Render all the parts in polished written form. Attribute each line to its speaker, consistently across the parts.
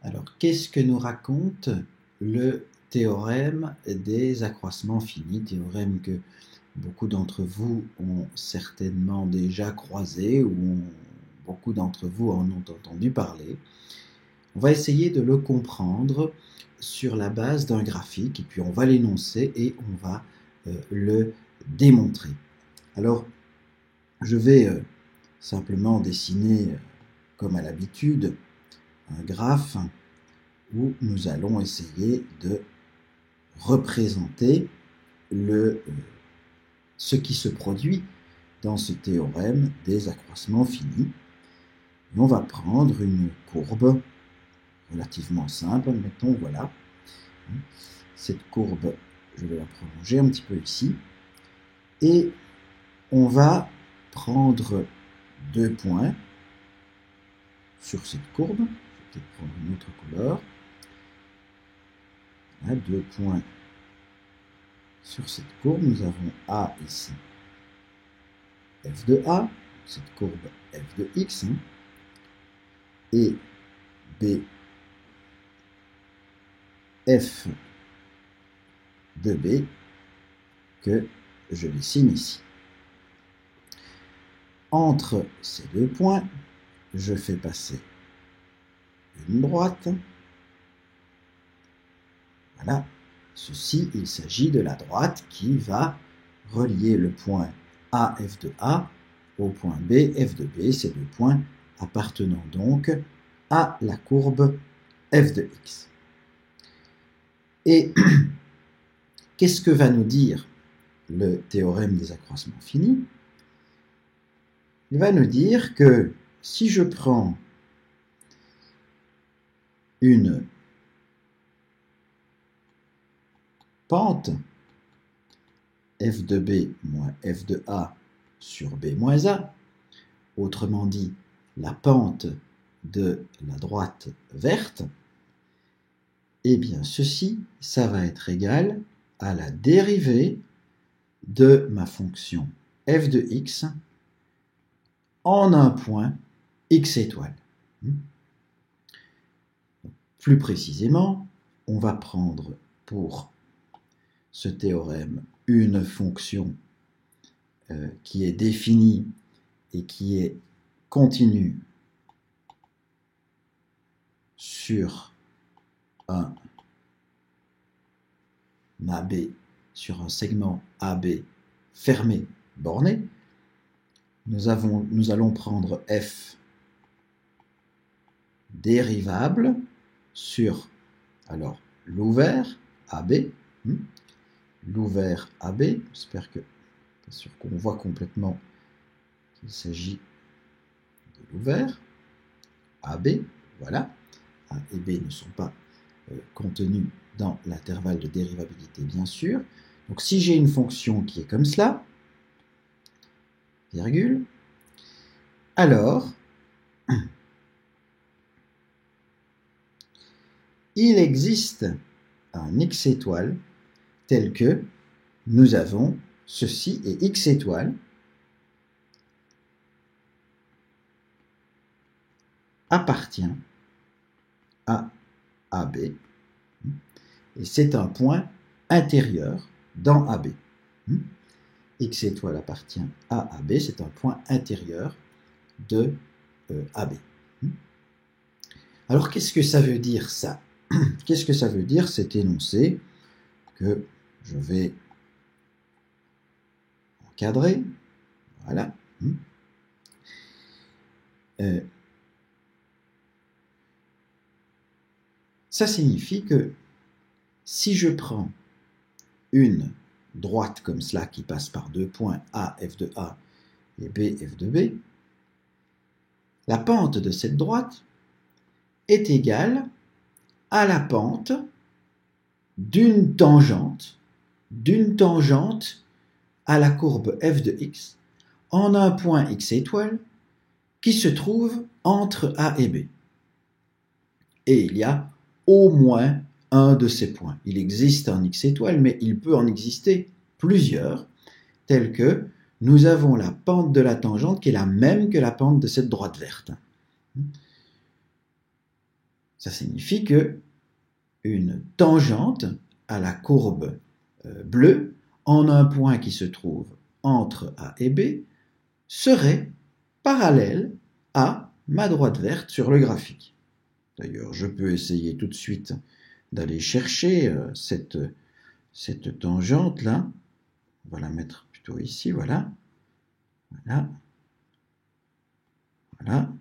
Speaker 1: Alors, qu'est-ce que nous raconte le théorème des accroissements finis, théorème que beaucoup d'entre vous ont certainement déjà croisé ou beaucoup d'entre vous en ont entendu parler. On va essayer de le comprendre sur la base d'un graphique et puis on va l'énoncer et on va le démontrer. Alors, je vais simplement dessiner, comme à l'habitude, un graphe où nous allons essayer de représenter ce qui se produit dans ce théorème des accroissements finis. Et on va prendre une courbe relativement simple, mettons, voilà. Cette courbe, je vais la prolonger un petit peu ici. Et on va prendre deux points sur cette courbe. Je vais peut-être prendre une autre couleur. Voilà, deux points sur cette courbe. Nous avons A ici, f de A, cette courbe f de x, et B, f de B, que je dessine ici. Entre ces deux points, je fais passer une droite. Voilà, ceci, il s'agit de la droite qui va relier le point A, f de A, au point B, f de B, ces deux points appartenant donc à la courbe f de x. Et qu'est-ce que va nous dire le théorème des accroissements finis? Il va nous dire que si je prends une pente f de B moins f de A sur B moins A, autrement dit, la pente de la droite verte, eh bien ceci, ça va être égal à la dérivée de ma fonction f de x en un point x étoile. Plus précisément, on va prendre pour ce théorème une fonction qui est définie et qui est continue sur un AB, sur un segment AB fermé, borné. Nous allons prendre f dérivable sur l'ouvert AB, l'ouvert AB, j'espère que c'est sûr qu'on voit complètement qu'il s'agit de l'ouvert AB, voilà. A et B ne sont pas contenus dans l'intervalle de dérivabilité, bien sûr. Donc si j'ai une fonction qui est comme cela, virgule, alors il existe un x étoile tel que nous avons ceci et x étoile appartient à AB et c'est un point intérieur dans AB. X étoile appartient à AB, c'est un point intérieur de AB. Alors qu'est-ce que ça veut dire ça? Qu'est-ce que ça veut dire cet énoncé que je vais encadrer? Voilà. Ça signifie que si je prends une droite comme cela qui passe par deux points A, f de A et B, f de B, la pente de cette droite est égale à la pente d'une tangente à la courbe f de x en un point x étoile qui se trouve entre A et B. Et il y a au moins un de ces points. Il existe un x étoile, mais il peut en exister plusieurs, tels que nous avons la pente de la tangente qui est la même que la pente de cette droite verte. Ça signifie que une tangente à la courbe bleue en un point qui se trouve entre A et B serait parallèle à ma droite verte sur le graphique. D'ailleurs, je peux essayer tout de suite d'aller chercher cette tangente-là. On va la mettre plutôt ici, voilà. Voilà. Voilà.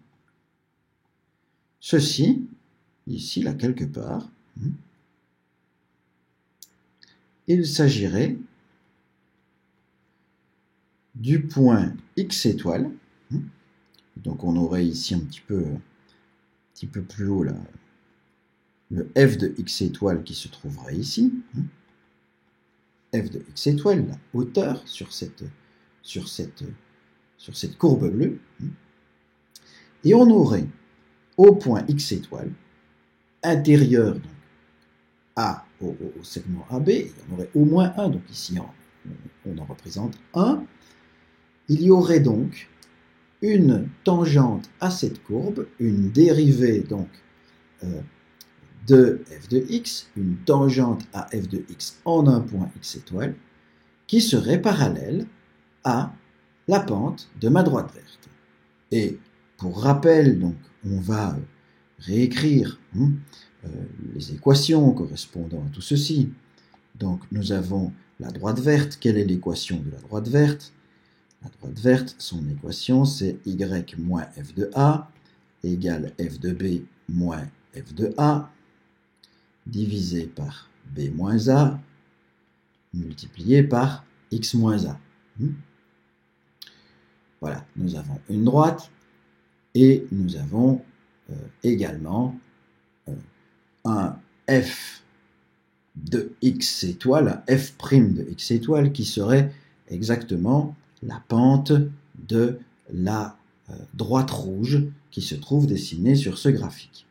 Speaker 1: Ceci, ici, là, quelque part, il s'agirait du point X étoile. Donc on aurait ici un petit peu plus haut là, le f de x étoile qui se trouverait ici. F de x étoile, la hauteur sur cette courbe bleue. Et on aurait au point x étoile, intérieur donc, A au segment AB, on aurait au moins 1, donc ici on en représente 1. Il y aurait donc une tangente à cette courbe, une dérivée donc de f de x, une tangente à f de x en un point x étoile, qui serait parallèle à la pente de ma droite verte. Et pour rappel, donc, on va réécrire les équations correspondant à tout ceci. Donc nous avons la droite verte. Quelle est l'équation de la droite verte? La droite verte, son équation, c'est y moins f de a égale f de b moins f de a divisé par b moins a multiplié par x moins a. Voilà, nous avons une droite et nous avons également un f de x étoile, un f' de x étoile qui serait exactement la pente de la droite rouge qui se trouve dessinée sur ce graphique.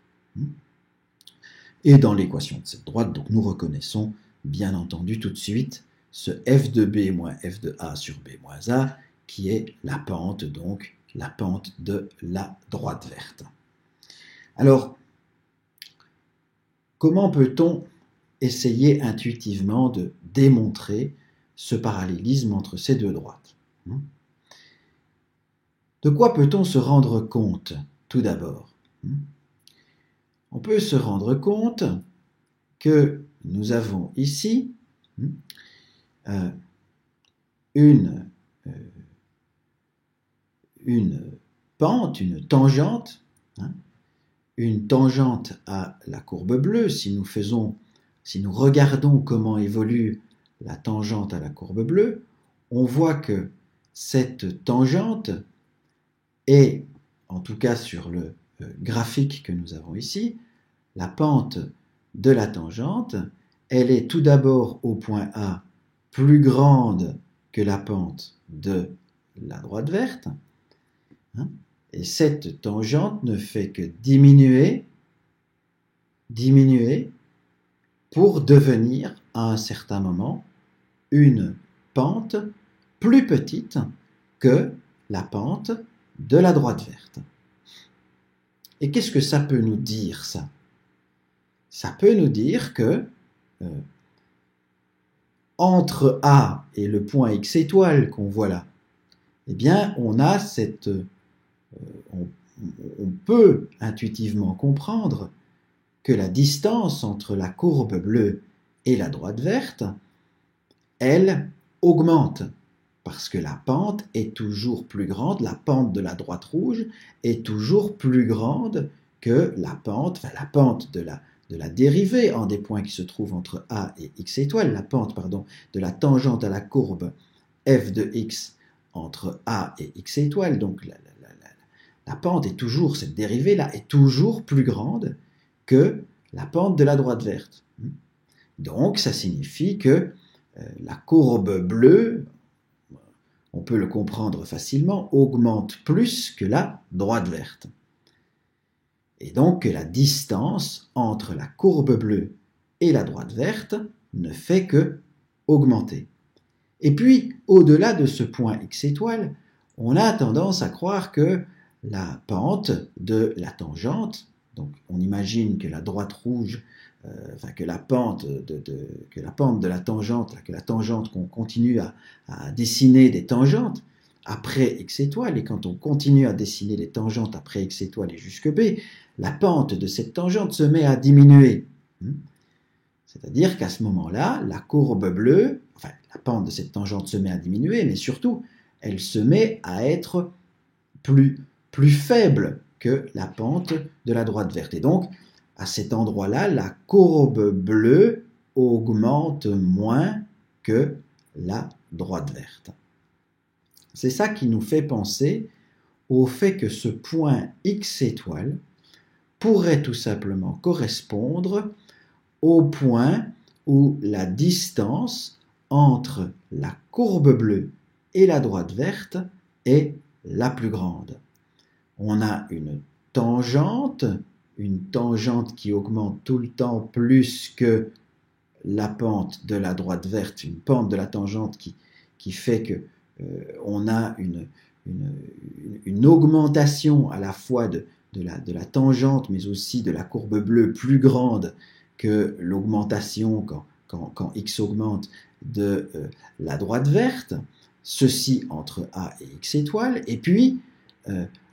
Speaker 1: Et dans l'équation de cette droite, donc, nous reconnaissons bien entendu tout de suite ce f de b moins f de a sur b moins a qui est la pente, donc la pente de la droite verte. Alors, comment peut-on essayer intuitivement de démontrer ce parallélisme entre ces deux droites? De quoi peut-on se rendre compte, tout d'abord? On peut se rendre compte que nous avons ici une pente, une tangente à la courbe bleue. Si nous regardons comment évolue la tangente à la courbe bleue, on voit que cette tangente est, en tout cas sur le graphique que nous avons ici, la pente de la tangente, elle est tout d'abord au point A plus grande que la pente de la droite verte, et cette tangente ne fait que diminuer pour devenir à un certain moment une pente plus petite que la pente de la droite verte. Et qu'est-ce que ça peut nous dire, ça? Ça peut nous dire que entre A et le point X étoile qu'on voit là, eh bien, on peut intuitivement comprendre que la distance entre la courbe bleue et la droite verte, elle augmente, parce que la pente est toujours plus grande, la pente de la droite rouge est toujours plus grande que la pente de la dérivée en des points qui se trouvent entre A et X étoile, la pente, de la tangente à la courbe f de x entre A et X étoile, donc la pente est toujours, cette dérivée-là est toujours plus grande que la pente de la droite verte. Donc ça signifie que la courbe bleue, on peut le comprendre facilement, augmente plus que la droite verte. Et donc que la distance entre la courbe bleue et la droite verte ne fait que augmenter. Et puis, au-delà de ce point X étoile, on a tendance à croire que la pente de la tangente Donc on imagine que la droite rouge, que la pente de la tangente, que la tangente qu'on continue à dessiner des tangentes après x étoile, et quand on continue à dessiner les tangentes après x étoile et jusque b, la pente de cette tangente se met à diminuer. C'est-à-dire qu'à ce moment-là, la courbe bleue, la pente de cette tangente se met à diminuer, mais surtout, elle se met à être plus faible que la pente de la droite verte. Et donc, à cet endroit-là, la courbe bleue augmente moins que la droite verte. C'est ça qui nous fait penser au fait que ce point x étoile pourrait tout simplement correspondre au point où la distance entre la courbe bleue et la droite verte est la plus grande. On a une tangente qui augmente tout le temps plus que la pente de la droite verte, une pente de la tangente qui fait que on a une augmentation à la fois de la tangente mais aussi de la courbe bleue plus grande que l'augmentation quand x augmente de la droite verte, ceci entre a et x étoile, et puis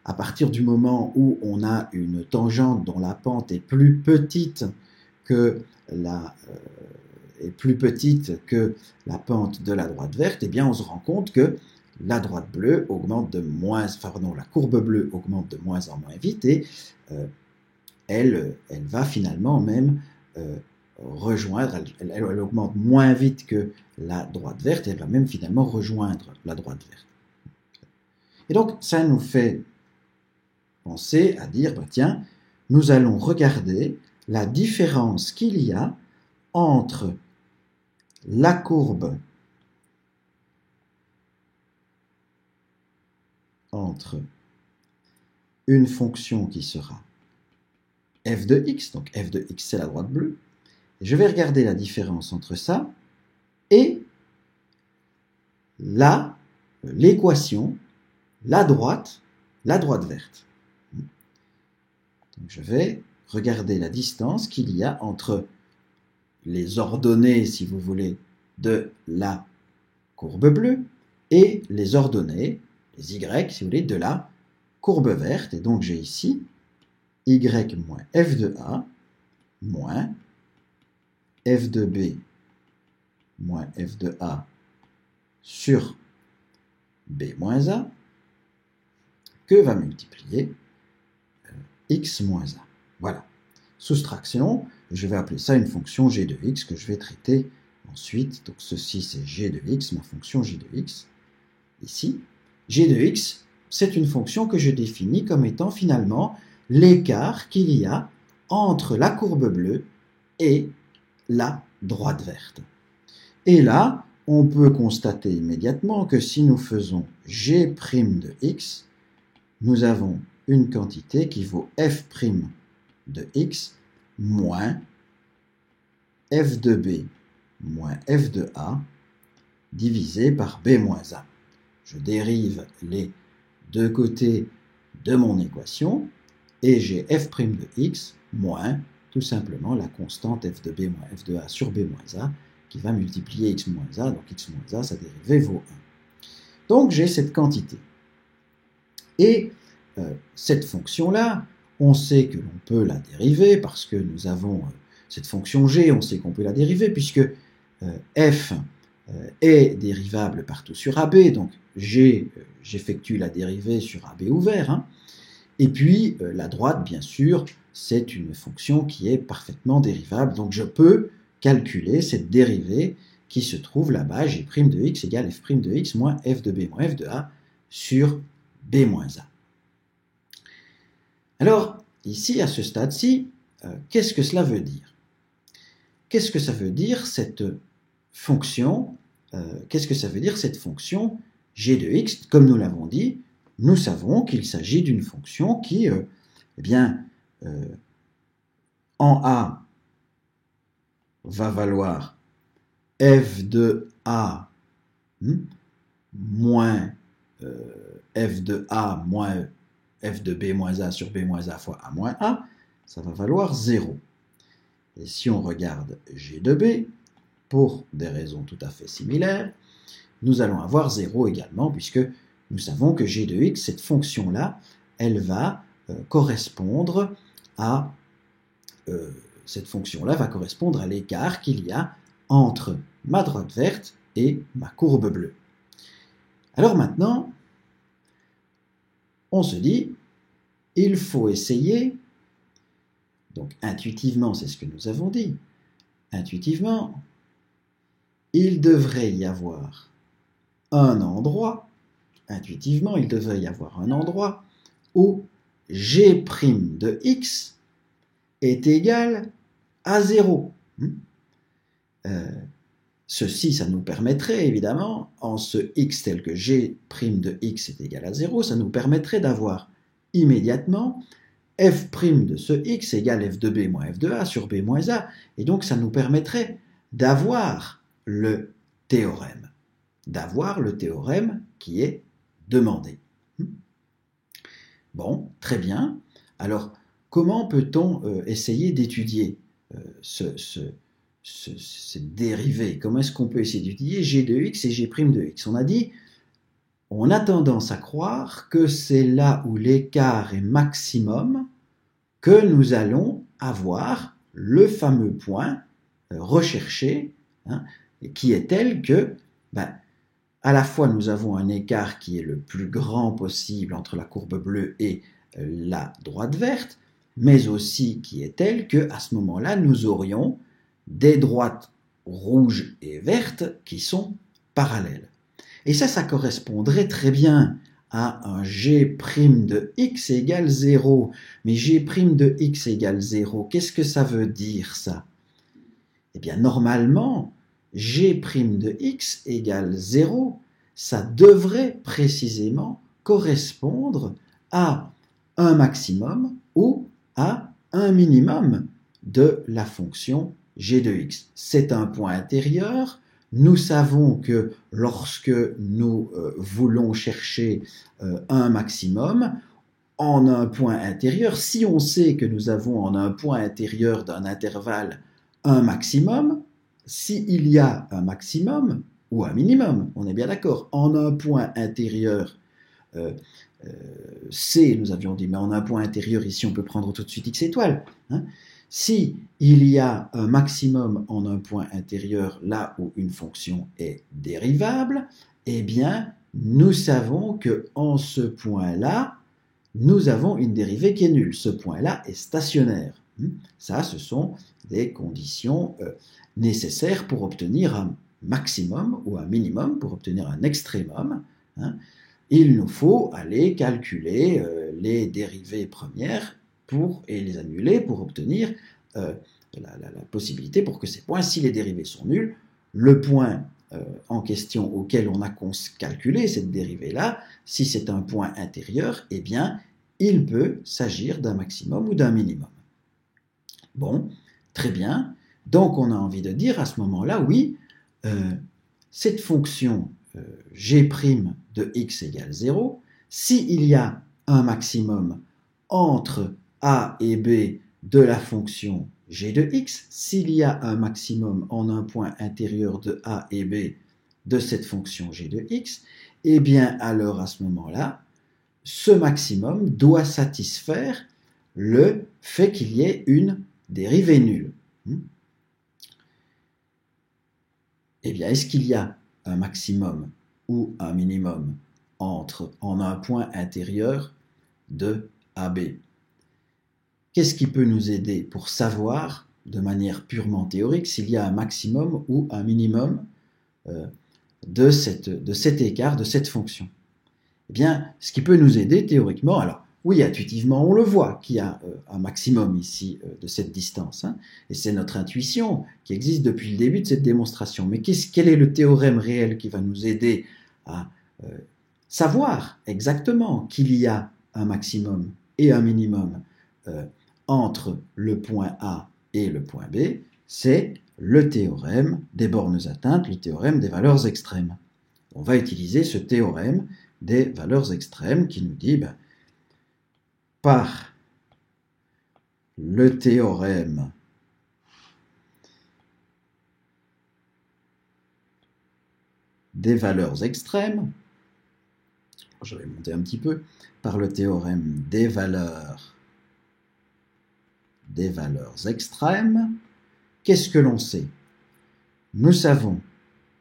Speaker 1: à partir du moment où on a une tangente dont la pente est plus petite que la pente de la droite verte, eh bien on se rend compte que la droite bleue augmente la courbe bleue augmente de moins en moins vite et elle va finalement même rejoindre, elle augmente moins vite que la droite verte, et elle va même finalement rejoindre la droite verte. Et donc ça nous fait penser à dire, tiens, nous allons regarder la différence qu'il y a entre la courbe entre une fonction qui sera f de x, donc f de x c'est la droite bleue, et je vais regarder la différence entre ça et l'équation, la droite verte. Donc je vais regarder la distance qu'il y a entre les ordonnées, si vous voulez, de la courbe bleue et les ordonnées, les y, si vous voulez, de la courbe verte. Et donc j'ai ici y moins f de a moins f de b moins f de a sur b moins a que va multiplier x moins a. Voilà. Soustraction, je vais appeler ça une fonction g de x que je vais traiter ensuite. Donc ceci c'est g de x, ma fonction g de x. Ici, g de x, c'est une fonction que je définis comme étant finalement l'écart qu'il y a entre la courbe bleue et la droite verte. Et là, on peut constater immédiatement que si nous faisons g' de x, nous avons une quantité qui vaut f' de x moins f de b moins f de a divisé par b moins a. Je dérive les deux côtés de mon équation et j'ai f' de x moins tout simplement la constante f de b moins f de a sur b moins a qui va multiplier x moins a, donc x moins a, sa dérivée vaut 1. Donc j'ai cette quantité. Et cette fonction-là, on sait que l'on peut la dériver parce que nous avons cette fonction g, on sait qu'on peut la dériver puisque f est dérivable partout sur AB, donc j'effectue la dérivée sur AB ouvert. Hein. Et puis la droite, bien sûr, c'est une fonction qui est parfaitement dérivable, donc je peux calculer cette dérivée qui se trouve là-bas, g' de x égale f' de x moins f de b moins f de a sur b moins a. Alors, ici, à ce stade-ci, qu'est-ce que cela veut dire? Qu'est-ce que ça veut dire cette fonction g de x? Comme nous l'avons dit, nous savons qu'il s'agit d'une fonction qui, en a va valoir f de a moins f de a moins f de b moins a sur b moins a fois a moins a, ça va valoir 0. Et si on regarde G de B, pour des raisons tout à fait similaires, nous allons avoir 0 également, puisque nous savons que G de X, cette fonction-là, elle va correspondre à cette fonction-là va correspondre à l'écart qu'il y a entre ma droite verte et ma courbe bleue. Alors maintenant, on se dit, il faut essayer, donc intuitivement, c'est ce que nous avons dit, intuitivement, il devrait y avoir un endroit, intuitivement, il devrait y avoir un endroit où G' de X est égal à 0. Ceci, ça nous permettrait, évidemment, en ce x tel que G' de X est égal à 0, ça nous permettrait d'avoir immédiatement f' de ce x égale f de b moins f de a sur b moins a, et donc ça nous permettrait d'avoir le théorème qui est demandé. Bon, très bien. Alors, comment peut-on essayer d'étudier cette dérivée? Comment est-ce qu'on peut essayer d'étudier G de X et G' de X? On a dit, on a tendance à croire que c'est là où l'écart est maximum que nous allons avoir le fameux point recherché, qui est tel que, à la fois nous avons un écart qui est le plus grand possible entre la courbe bleue et la droite verte, mais aussi qui est tel que, à ce moment-là, nous aurions des droites rouges et vertes qui sont parallèles. Et ça correspondrait très bien à un G' de X égale 0. Mais G' de X égale 0, qu'est-ce que ça veut dire, ça? Eh bien, normalement, G' de X égale 0, ça devrait précisément correspondre à un maximum ou à un minimum de la fonction G de X. C'est un point intérieur. Nous savons que lorsque nous voulons chercher un maximum en un point intérieur, si on sait que nous avons en un point intérieur d'un intervalle un maximum, s'il y a un maximum ou un minimum, on est bien d'accord, en un point intérieur C, nous avions dit, mais en un point intérieur ici on peut prendre tout de suite X étoile, si il y a un maximum en un point intérieur là où une fonction est dérivable, eh bien, nous savons qu'en ce point-là, nous avons une dérivée qui est nulle. Ce point-là est stationnaire. Ça, ce sont des conditions nécessaires pour obtenir un maximum ou un minimum, pour obtenir un extrémum. Il nous faut aller calculer les dérivées premières et les annuler pour obtenir la possibilité pour que ces points, si les dérivées sont nulles, le point en question auquel on a calculé cette dérivée-là, si c'est un point intérieur, eh bien, il peut s'agir d'un maximum ou d'un minimum. Bon, très bien. Donc, on a envie de dire à ce moment-là, oui, cette fonction G' de X égale 0, s'il y a un maximum entre A et B de la fonction G de X, s'il y a un maximum en un point intérieur de A et B de cette fonction G de X, eh bien alors à ce moment-là, ce maximum doit satisfaire le fait qu'il y ait une dérivée nulle. Eh bien, est-ce qu'il y a un maximum ou un minimum en un point intérieur de AB? Qu'est-ce qui peut nous aider pour savoir, de manière purement théorique, s'il y a un maximum ou un minimum de cet écart, de cette fonction? Eh bien, ce qui peut nous aider théoriquement, alors oui, intuitivement, on le voit qu'il y a un maximum ici de cette distance, et c'est notre intuition qui existe depuis le début de cette démonstration. Mais quel est le théorème réel qui va nous aider à savoir exactement qu'il y a un maximum et un minimum entre le point A et le point B? C'est le théorème des bornes atteintes, le théorème des valeurs extrêmes. On va utiliser ce théorème des valeurs extrêmes qui nous dit, par le théorème des valeurs extrêmes, je vais monter un petit peu, par le théorème des valeurs extrêmes, qu'est-ce que l'on sait? Nous savons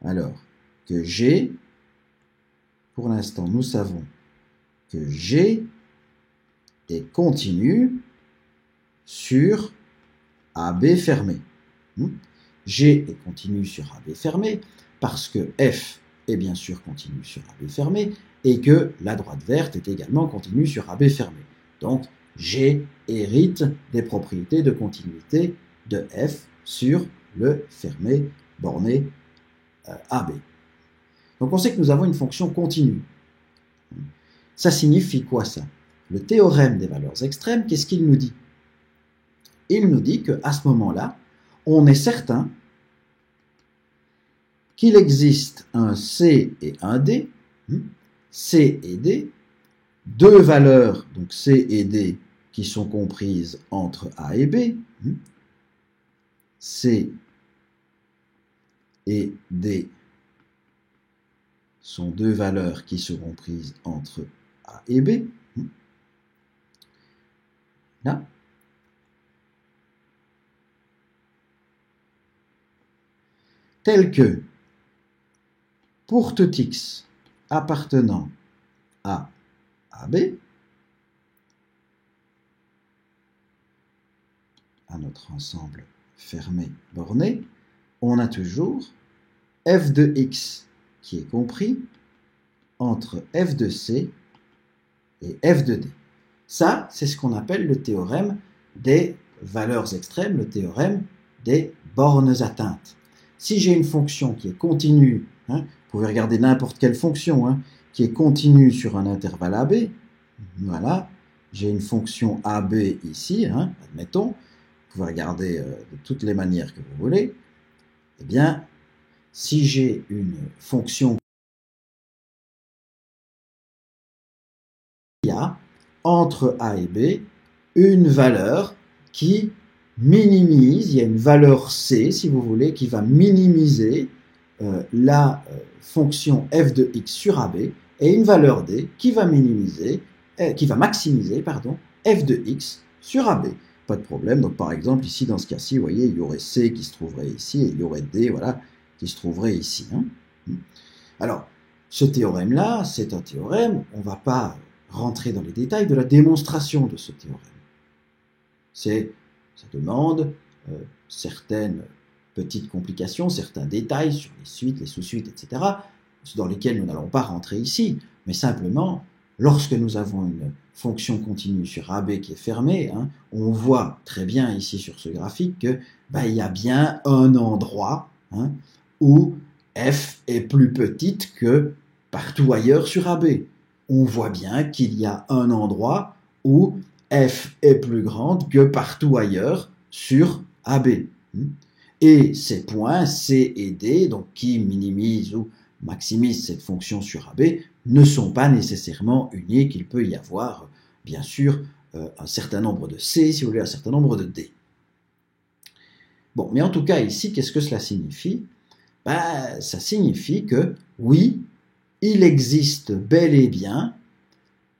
Speaker 1: alors que G, pour l'instant, nous savons que G est continu sur AB fermé. G est continu sur AB fermé parce que F est bien sûr continu sur AB fermé et que la droite verte est également continue sur AB fermé. Donc, G hérite des propriétés de continuité de F sur le fermé borné AB. Donc, on sait que nous avons une fonction continue. Ça signifie quoi ça? Le théorème des valeurs extrêmes, qu'est-ce qu'il nous dit? Il nous dit qu'à ce moment-là, on est certain qu'il existe un C et un D, C et D, deux valeurs, donc C et D, qui sont comprises entre A et B, C et D sont deux valeurs qui seront prises entre A et B, là, tel que pour tout x appartenant à AB, à notre ensemble fermé borné, on a toujours f de x qui est compris entre f de c et f de d. Ça, c'est ce qu'on appelle le théorème des valeurs extrêmes, le théorème des bornes atteintes. Si j'ai une fonction qui est continue, vous pouvez regarder n'importe quelle fonction, qui est continue sur un intervalle AB, voilà, j'ai une fonction AB ici, admettons, vous pouvez regarder de toutes les manières que vous voulez, eh bien, si j'ai une fonction, il y a entre A et B une valeur qui minimise, il y a une valeur C, si vous voulez, qui va minimiser la fonction f de x sur AB, et une valeur D qui va maximiser f de x sur AB. Pas de problème. Donc, par exemple, ici, dans ce cas-ci, vous voyez, il y aurait C qui se trouverait ici, et il y aurait D, voilà, qui se trouverait ici. Alors, ce théorème-là, c'est un théorème, on ne va pas rentrer dans les détails de la démonstration de ce théorème. Ça demande certaines petites complications, certains détails sur les suites, les sous-suites, etc., dans lesquels nous n'allons pas rentrer ici, mais simplement, lorsque nous avons une fonction continue sur AB qui est fermée, on voit très bien ici sur ce graphique que il y a bien un endroit où f est plus petite que partout ailleurs sur AB. On voit bien qu'il y a un endroit où f est plus grande que partout ailleurs sur AB. Et ces points C et D, donc qui minimisent ou maximisent cette fonction sur AB, ne sont pas nécessairement uniques. Il peut y avoir, bien sûr, un certain nombre de C, si vous voulez, un certain nombre de D. Bon, mais en tout cas, ici, qu'est-ce que cela signifie? Ça signifie que, oui, il existe bel et bien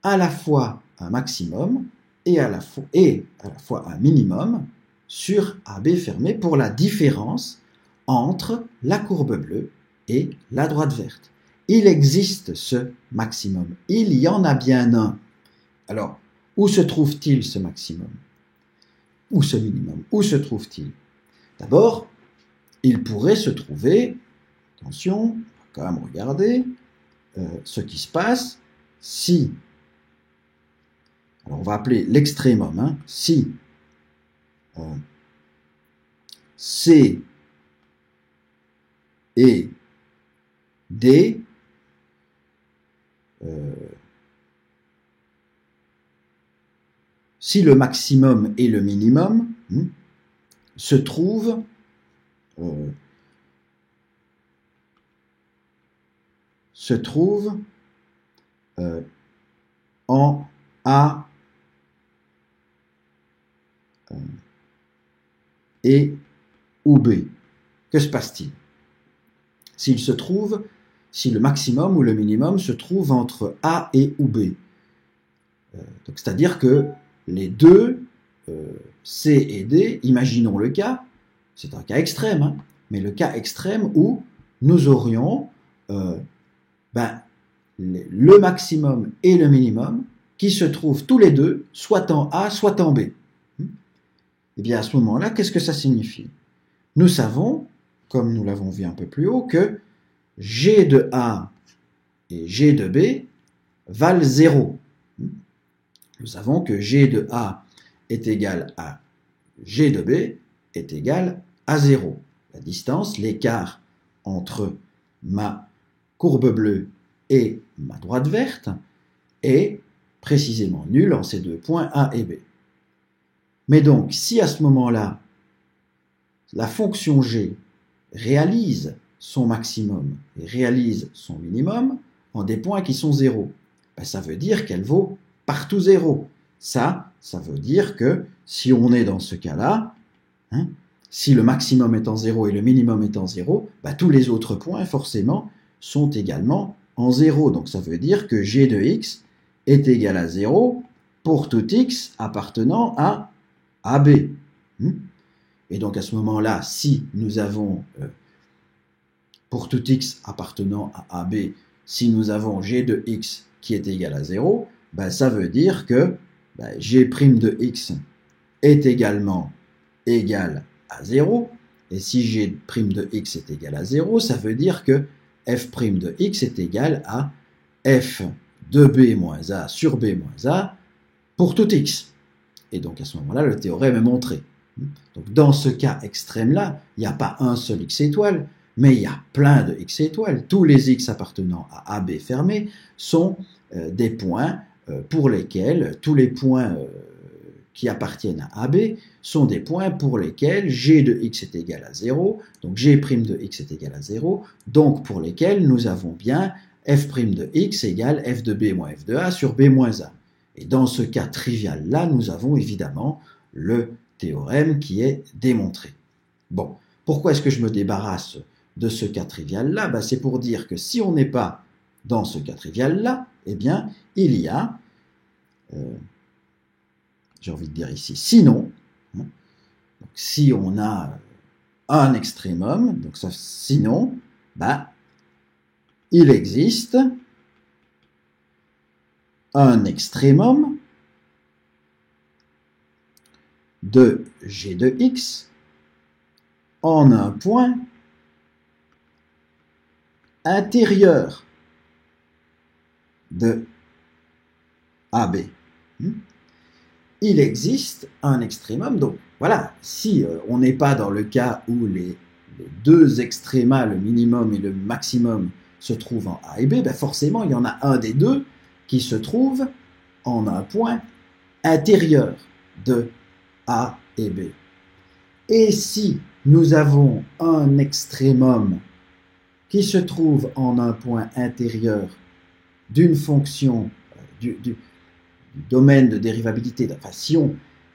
Speaker 1: à la fois un maximum et à la fois un minimum sur AB fermé pour la différence entre la courbe bleue et la droite verte. Il existe ce maximum. Il y en a bien un. Alors, où se trouve-t-il ce maximum? Ou ce minimum? Où se trouve-t-il? D'abord, il pourrait se trouver, attention, on va quand même regarder ce qui se passe si, alors on va appeler l'extrémum, si C et D si le maximum et le minimum se trouvent en A et ou B. Que se passe-t-il? Si le maximum ou le minimum se trouve entre A et ou B. C'est-à-dire que les deux, C et D, imaginons le cas, c'est un cas extrême, hein, mais le cas extrême où nous aurions le maximum et le minimum qui se trouvent tous les deux, soit en A, soit en B. Eh bien, à ce moment-là, qu'est-ce que ça signifie? Nous savons, comme nous l'avons vu un peu plus haut, que G de A et G de B valent 0. Nous savons que G de A est égal à G de B est égal à 0. La distance, l'écart entre ma courbe bleue et ma droite verte est précisément nul en ces deux points A et B. Mais donc, si à ce moment-là, la fonction G réalise son maximum et réalise son minimum en des points qui sont 0, ça veut dire qu'elle vaut partout 0. Ça veut dire que si on est dans ce cas-là, si le maximum est en 0 et le minimum est en 0, tous les autres points, forcément, sont également en 0. Donc ça veut dire que G de x est égal à 0 pour tout x appartenant à AB. Et donc à ce moment-là, si nous avons, pour tout x appartenant à AB, si nous avons G de x qui est égal à 0, ça veut dire que G' de x est également égal à 0. Et si G' de x est égal à 0, ça veut dire que f' de x est égal à f de b moins a sur b moins a pour tout x. Et donc à ce moment-là, le théorème est montré. Donc dans ce cas extrême-là, il n'y a pas un seul x étoile, mais il y a plein de x étoiles. Tous les x appartenant à AB fermé sont des points pour lesquels, tous les points qui appartiennent à AB sont des points pour lesquels G de x est égal à 0, donc G' de x est égal à 0, donc pour lesquels nous avons bien f' de x égale f de b moins f de a sur b moins a. Et dans ce cas trivial-là, nous avons évidemment le théorème qui est démontré. Bon, pourquoi est-ce que je me débarrasse de ce cas trivial-là? C'est pour dire que si on n'est pas dans ce cas trivial-là, eh bien, il y a, j'ai envie de dire ici, sinon, donc si on a un extrémum, donc ça, sinon, il existe un extrémum de G de x en un point intérieur de AB. Il existe un extrémum, donc voilà, si on n'est pas dans le cas où les deux extrémas, le minimum et le maximum, se trouvent en A et B, forcément il y en a un des deux qui se trouve en un point intérieur de A et B. Et si nous avons un extrémum qui se trouve en un point intérieur d'une fonction du domaine de dérivabilité, enfin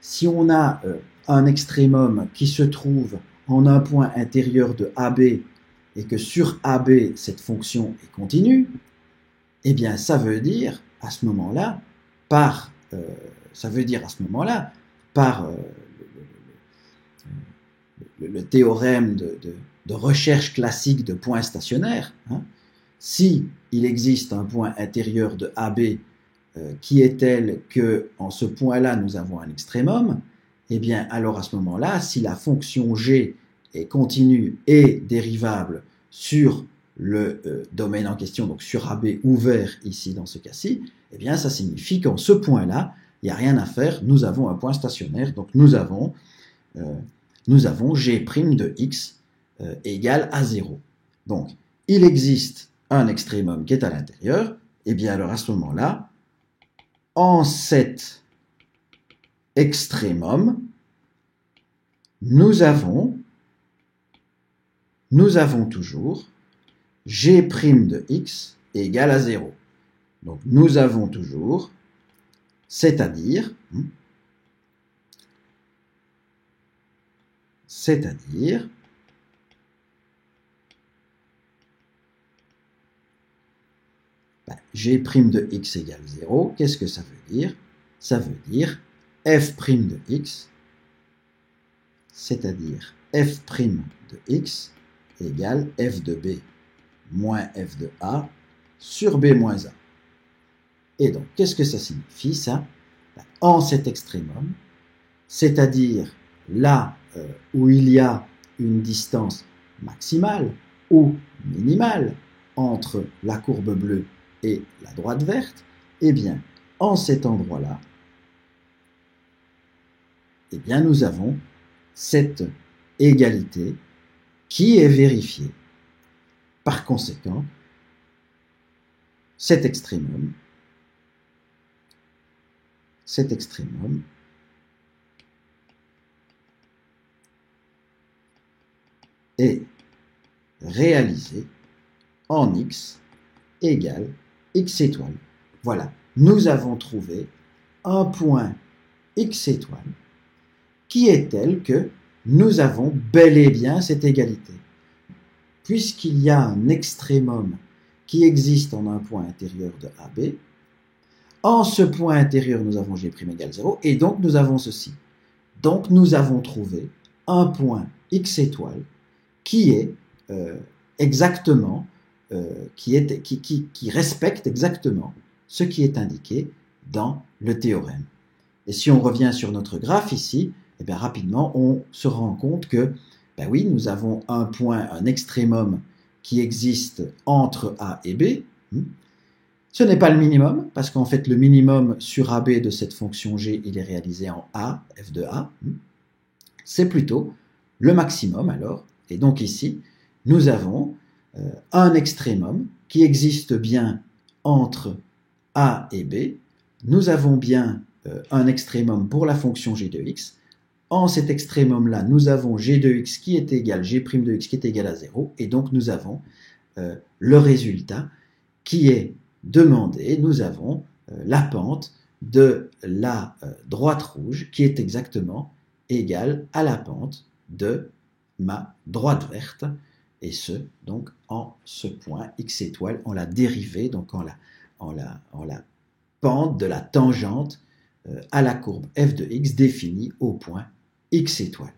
Speaker 1: si on a un extrémum qui se trouve en un point intérieur de AB et que sur AB cette fonction est continue, eh bien ça veut dire à ce moment-là, par le théorème de recherche classique de points stationnaires, si il existe un point intérieur de AB qui est tel que en ce point-là nous avons un extrémum, eh bien alors à ce moment-là, si la fonction g est continue et dérivable sur le domaine en question, donc sur AB ouvert ici dans ce cas-ci, eh bien ça signifie qu'en ce point-là, il n'y a rien à faire, nous avons un point stationnaire, donc nous avons g' de x égale à 0. Donc il existe un extrémum qui est à l'intérieur, et bien alors à ce moment-là, en cet extrémum, nous avons toujours g' de x égale à 0. Donc nous avons toujours, c'est-à-dire C'est-à-dire g' de x égale 0. Qu'est-ce que ça veut dire? Ça veut dire f' de x, c'est-à-dire f' de x égale f de b moins f de a sur b moins a. Et donc, qu'est-ce que ça signifie, ça? En cet extrémum, c'est-à-dire là où il y a une distance maximale ou minimale entre la courbe bleue et la droite verte, eh bien, en cet endroit-là, eh bien, nous avons cette égalité qui est vérifiée. Par conséquent, cet extrémum est réalisé en x égale x étoile. Voilà, nous avons trouvé un point x étoile qui est tel que nous avons bel et bien cette égalité. Puisqu'il y a un extrémum qui existe en un point intérieur de AB, en ce point intérieur, nous avons g' égale 0, et donc nous avons ceci. Donc nous avons trouvé un point x étoile qui est exactement, qui respecte exactement ce qui est indiqué dans le théorème. Et si on revient sur notre graphe ici, eh bien rapidement, on se rend compte que, ben oui, nous avons un point, un extrémum qui existe entre A et B. Ce n'est pas le minimum, parce qu'en fait, le minimum sur AB de cette fonction g, il est réalisé en A, f de A. C'est plutôt le maximum, alors. Et donc ici, nous avons un extrémum qui existe bien entre A et B. Nous avons bien un extrémum pour la fonction g de x. En cet extrémum-là, nous avons g de x qui est égal, g' de x qui est égal à 0. Et donc, nous avons le résultat qui est demandé. Nous avons la pente de la droite rouge qui est exactement égale à la pente de ma droite verte, et ce, donc, en ce point x étoile, en la dérivée, donc en la pente de la tangente à la courbe f de x définie au point x étoile.